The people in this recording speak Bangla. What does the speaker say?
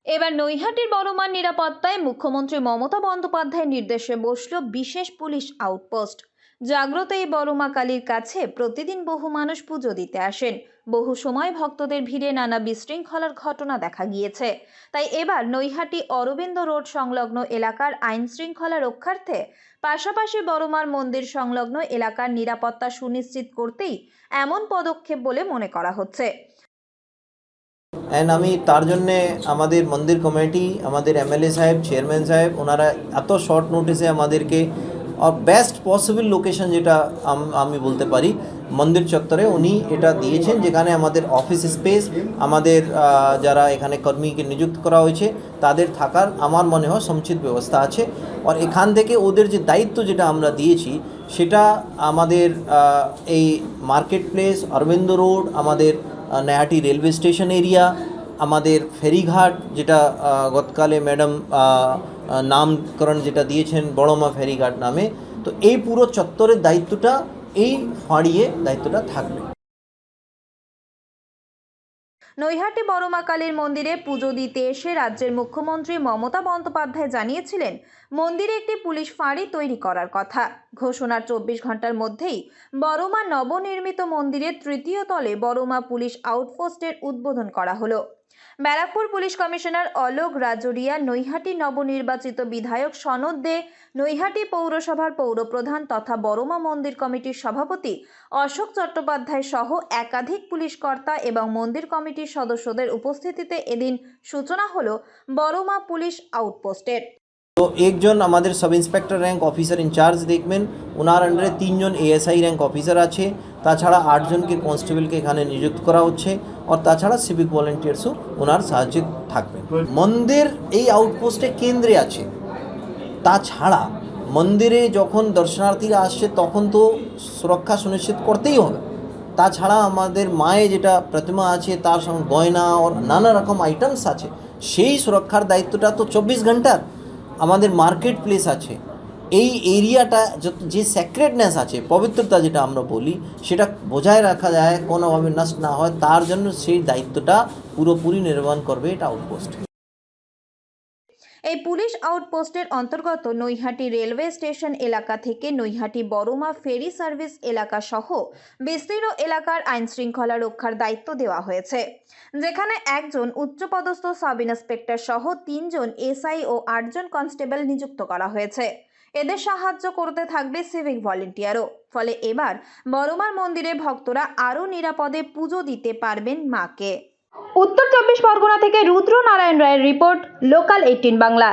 এবার নৈহাটির বড়মার নিরাপত্তায় মুখ্যমন্ত্রী মমতা বন্দ্যোপাধ্যায়ের নির্দেশে বসল বিশেষ পুলিশ আউটপোস্ট। জাগ্রত এই বড়মা কালীর কাছে প্রতিদিন বহু মানুষ পুজো দিতে আসেন। বহু সময় ভক্তদের ভিড়ে নানা বিশৃঙ্খলার ঘটনা দেখা গিয়েছে। তাই এবার নৈহাটি অরবিন্দ রোড সংলগ্ন এলাকার আইন শৃঙ্খলা রক্ষার্থে পাশাপাশি বড়মার মন্দির সংলগ্ন এলাকার নিরাপত্তা সুনিশ্চিত করতেই এমন পদক্ষেপ বলে মনে করা হচ্ছে। অ্যান্ড আমি তার জন্যে আমাদের মন্দির কমিটি, আমাদের এমএলএ সাহেব, চেয়ারম্যান সাহেব, ওনারা এত শর্ট নোটিসে আমাদেরকে বেস্ট পসিবল লোকেশন যেটা আমি বলতে পারি মন্দির চত্বরে উনি এটা দিয়েছেন, যেখানে আমাদের অফিস স্পেস, আমাদের যারা এখানে কর্মীকে নিযুক্ত করা হয়েছে তাদের থাকার আমার মনে হয় সমুচিত ব্যবস্থা আছে। আর এখান থেকে ওদের যে দায়িত্ব যেটা আমরা দিয়েছি সেটা আমাদের এই মার্কেট প্লেস, অরবিন্দ রোড, আমাদের নৈহাটি রেলওয়ে স্টেশন এরিয়া, আমাদের ফেরিঘাট যেটা গতকালে ম্যাডাম নামকরণ যেটা দিয়েছেন বড়মা ফেরিঘাট নামে, তো এই পুরো চত্বরের দায়িত্বটা এই ফাঁড়িয়ে দায়িত্বটা থাকবে। নৈহাটি বড়মা কালীর মন্দিরে পুজো দিতে এসে রাজ্যের মুখ্যমন্ত্রী মমতা বন্দ্যোপাধ্যায় জানিয়েছিলেন মন্দিরে একটি পুলিশ ফাঁড়ি তৈরি করার কথা। ঘোষণার 24 ঘন্টার মধ্যেই বড়মা নবনির্মিত মন্দিরের তৃতীয় তলে বড়মা পুলিশ আউটপোস্টের উদ্বোধন করা হলো। ব্যারাকপুর পুলিশ কমিশনার অলোক রাজরিয়া, নৈহাটি নবনির্বাচিত বিধায়ক সনদ দে, নৈহাটি পৌরসভার পৌরপ্রধান তথা বড়মা মন্দির কমিটির সভাপতি অশোক চট্টোপাধ্যায় সহ একাধিক পুলিশ কর্তা এবং মন্দির কমিটির সদস্যদের উপস্থিতিতে এদিন সূচনা হলো বড়মা পুলিশ আউটপোস্টের। তো একজন আমাদের sub inspector rank officer in charge দেখবেন, ওনার আন্ডারে 3 জন এএসআই র্যাঙ্ক অফিসার আছে, তাছাড়া 8 জনকে কনস্টেবলকে এখানে নিযুক্ত করা হচ্ছে, আর তাছাড়া সিভিক ভলেন্টিয়ার্সও ওনার সাহায্যে থাকবেন। মন্দির এই আউটপোস্টে কেন্দ্রে আছে, তাছাড়া মন্দিরে যখন দর্শনার্থীরা আসছে তখন তো সুরক্ষা সুনিশ্চিত করতেই হবে। তাছাড়া আমাদের মায়ে যেটা প্রতিমা আছে তার সঙ্গে গয়না আর নানা রকম আইটেমস আছে, সেই সুরক্ষার দায়িত্বটা তো 24 ঘন্টার। আমাদের মার্কেট প্লেস আছে, এই এরিয়াটা যত যে স্যাক্রেডনেস আছে, পবিত্রতা যেটা আমরা বলি, সেটা বজায় রাখা যায়, কোনোভাবে নষ্ট না হয়, তার জন্য সেই দায়িত্বটা পুরোপুরি নির্বাহ করবে এটা আউটপোস্ট। এই পুলিশ আউটপোস্টের অন্তর্গত নৈহাটি রেলওয়ে স্টেশন এলাকা থেকে নৈহাটি বড়মা ফেরি সার্ভিস এলাকা সহ বিস্তীর্ণ এলাকার আইন শৃঙ্খলা রক্ষার দায়িত্ব দেওয়া হয়েছে, যেখানে একজন উচ্চপদস্থ সাব ইন্সপেক্টর সহ 3 জন এসআই ও 8 জন কনস্টেবল নিযুক্ত করা হয়েছে। এদের সাহায্য করতে থাকবে সিভিক ভলেন্টিয়ারও। ফলে এবার বড়মার মন্দিরে ভক্তরা আরও নিরাপদে পুজো দিতে পারবেন মাকে। উত্তর 24 পরগনা থেকে রুদ্র নারায়ণ রায়ের রিপোর্ট, লোকাল 18 বাংলা।